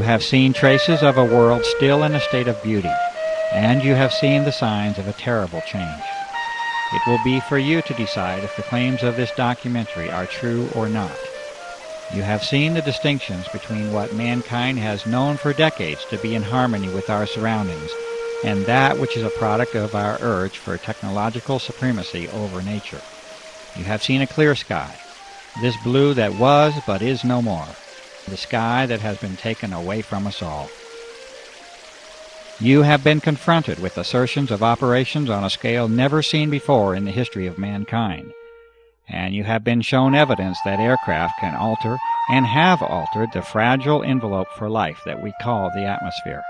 have seen traces of a world still in a state of beauty, and you have seen the signs of a terrible change. It will be for you to decide if the claims of this documentary are true or not. You have seen the distinctions between what mankind has known for decades to be in harmony with our surroundings, and that which is a product of our urge for technological supremacy over nature. You have seen a clear sky, this blue that was but is no more, the sky that has been taken away from us all. You have been confronted with assertions of operations on a scale never seen before in the history of mankind, and you have been shown evidence that aircraft can alter and have altered the fragile envelope for life that we call the atmosphere.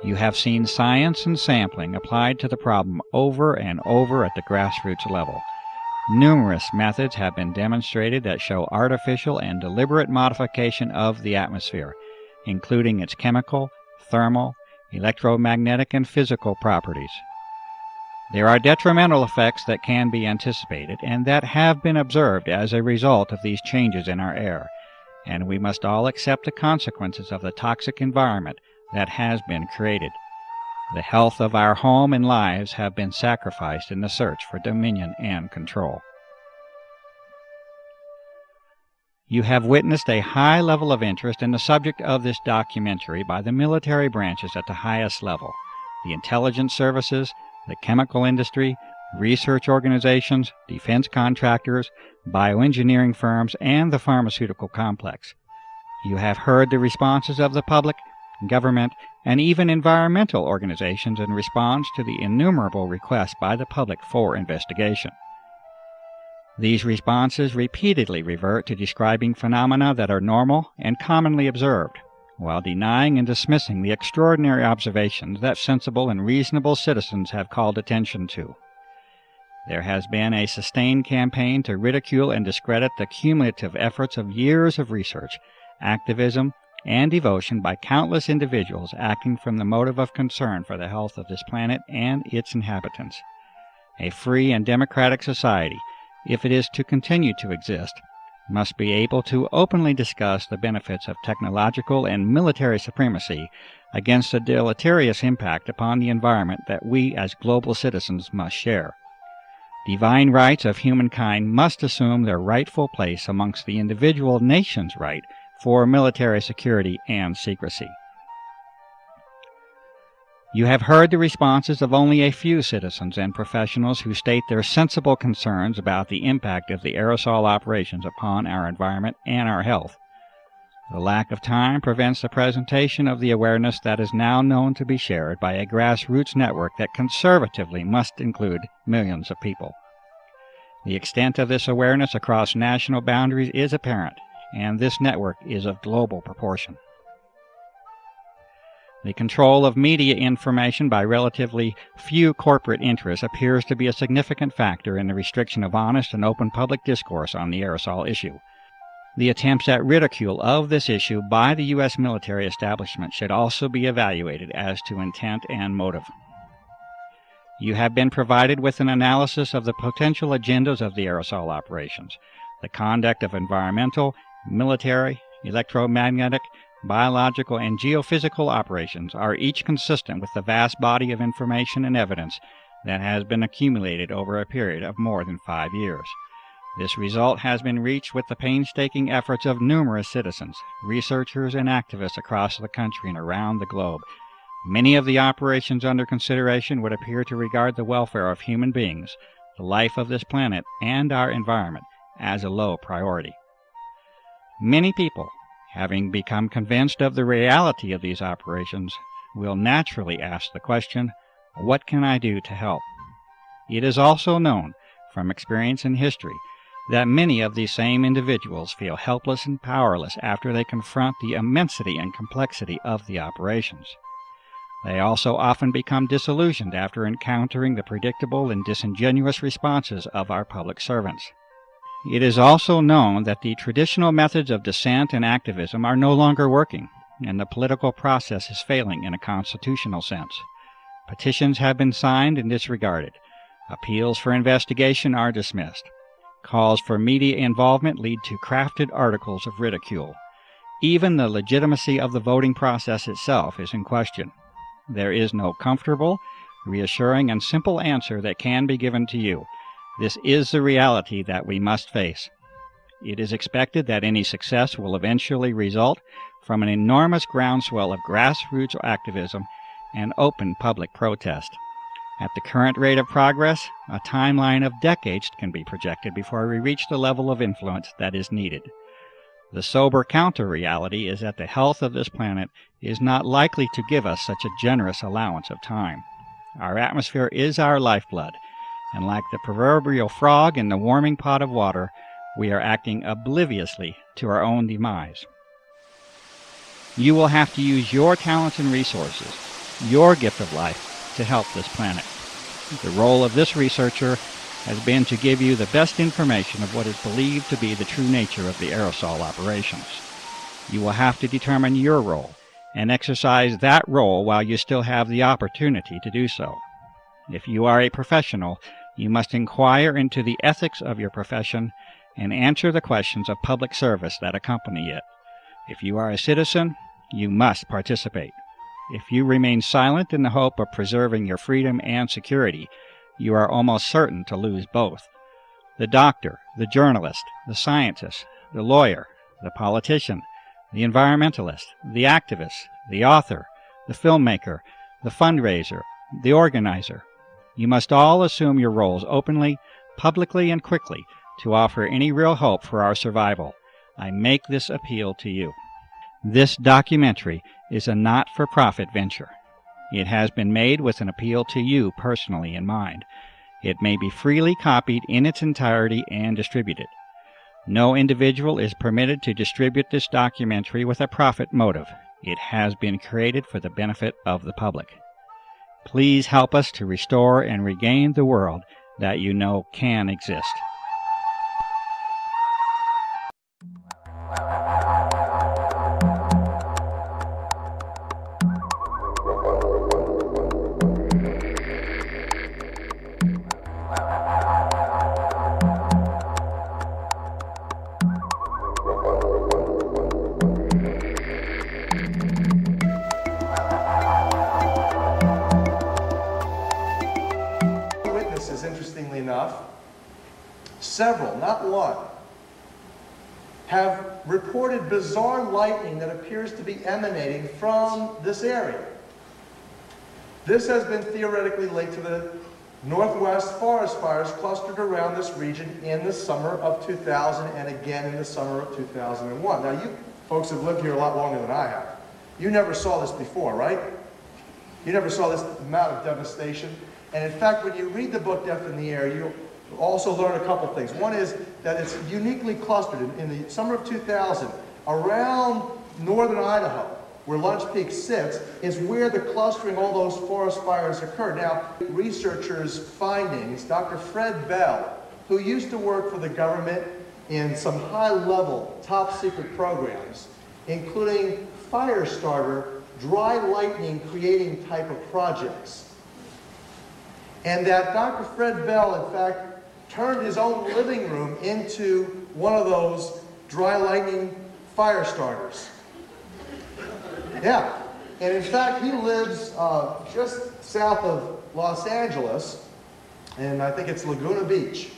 You have seen science and sampling applied to the problem over and over at the grassroots level. Numerous methods have been demonstrated that show artificial and deliberate modification of the atmosphere, including its chemical, thermal, electromagnetic, and physical properties. There are detrimental effects that can be anticipated and that have been observed as a result of these changes in our air, and we must all accept the consequences of the toxic environment that has been created. The health of our home and lives have been sacrificed in the search for dominion and control. You have witnessed a high level of interest in the subject of this documentary by the military branches at the highest level, the intelligence services, the chemical industry, research organizations, defense contractors, bioengineering firms, and the pharmaceutical complex. You have heard the responses of the public, government, and even environmental organizations in response to the innumerable requests by the public for investigation. These responses repeatedly revert to describing phenomena that are normal and commonly observed, while denying and dismissing the extraordinary observations that sensible and reasonable citizens have called attention to. There has been a sustained campaign to ridicule and discredit the cumulative efforts of years of research, activism, and devotion by countless individuals acting from the motive of concern for the health of this planet and its inhabitants. A free and democratic society, if it is to continue to exist, must be able to openly discuss the benefits of technological and military supremacy against the deleterious impact upon the environment that we as global citizens must share. Divine rights of humankind must assume their rightful place amongst the individual nation's right for military security and secrecy. You have heard the responses of only a few citizens and professionals who state their sensible concerns about the impact of the aerosol operations upon our environment and our health. The lack of time prevents the presentation of the awareness that is now known to be shared by a grassroots network that conservatively must include millions of people. The extent of this awareness across national boundaries is apparent, and this network is of global proportion. The control of media information by relatively few corporate interests appears to be a significant factor in the restriction of honest and open public discourse on the aerosol issue. The attempts at ridicule of this issue by the U.S. military establishment should also be evaluated as to intent and motive. You have been provided with an analysis of the potential agendas of the aerosol operations. The conduct of environmental, military, electromagnetic, biological, and geophysical operations are each consistent with the vast body of information and evidence that has been accumulated over a period of more than 5 years. This result has been reached with the painstaking efforts of numerous citizens, researchers, and activists across the country and around the globe. Many of the operations under consideration would appear to regard the welfare of human beings, the life of this planet, and our environment as a low priority. Many people, having become convinced of the reality of these operations, will naturally ask the question, what can I do to help? It is also known from experience in history that many of these same individuals feel helpless and powerless after they confront the immensity and complexity of the operations. They also often become disillusioned after encountering the predictable and disingenuous responses of our public servants. It is also known that the traditional methods of dissent and activism are no longer working, and the political process is failing in a constitutional sense. Petitions have been signed and disregarded. Appeals for investigation are dismissed. Calls for media involvement lead to crafted articles of ridicule. Even the legitimacy of the voting process itself is in question. There is no comfortable, reassuring, and simple answer that can be given to you. This is the reality that we must face. It is expected that any success will eventually result from an enormous groundswell of grassroots activism and open public protest. At the current rate of progress, a timeline of decades can be projected before we reach the level of influence that is needed. The sober counter-reality is that the health of this planet is not likely to give us such a generous allowance of time. Our atmosphere is our lifeblood, and like the proverbial frog in the warming pot of water, we are acting obliviously to our own demise. You will have to use your talents and resources, your gift of life, to help this planet. The role of this researcher has been to give you the best information of what is believed to be the true nature of the aerosol operations. You will have to determine your role and exercise that role while you still have the opportunity to do so. If you are a professional, you must inquire into the ethics of your profession and answer the questions of public service that accompany it. If you are a citizen, you must participate. If you remain silent in the hope of preserving your freedom and security, you are almost certain to lose both. The doctor, the journalist, the scientist, the lawyer, the politician, the environmentalist, the activist, the author, the filmmaker, the fundraiser, the organizer. You must all assume your roles openly, publicly, and quickly to offer any real hope for our survival. I make this appeal to you. This documentary is a not-for-profit venture. It has been made with an appeal to you personally in mind. It may be freely copied in its entirety and distributed. No individual is permitted to distribute this documentary with a profit motive. It has been created for the benefit of the public. Please help us to restore and regain the world that you know can exist. Interestingly enough, several, not one, have reported bizarre lightning that appears to be emanating from this area. This has been theoretically linked to the Northwest forest fires clustered around this region in the summer of 2000 and again in the summer of 2001. Now, you folks have lived here a lot longer than I have. You never saw this before, right? You never saw this amount of devastation. And in fact, when you read the book Death in the Air, you'll also learn a couple things. One is that it's uniquely clustered in the summer of 2000 around northern Idaho, where Lunch Peak sits, is where the clustering, all those forest fires occurred. Now, researchers' findings, Dr. Fred Bell, who used to work for the government in some high-level, top-secret programs, including fire starter, dry lightning creating type of projects. And that Dr. Fred Bell, in fact, turned his own living room into one of those dry lightning fire starters. Yeah. And in fact, he lives just south of Los Angeles, and I think it's Laguna Beach.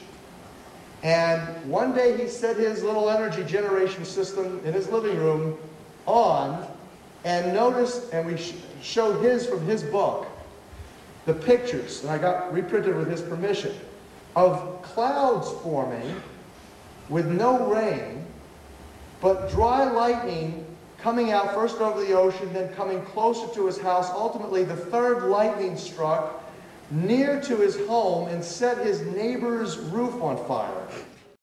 And one day he set his little energy generation system in his living room on, and noticed, and we showed his from his book, the pictures, and I got reprinted with his permission, of clouds forming with no rain, but dry lightning coming out first over the ocean, then coming closer to his house. Ultimately, the third lightning struck near to his home and set his neighbor's roof on fire.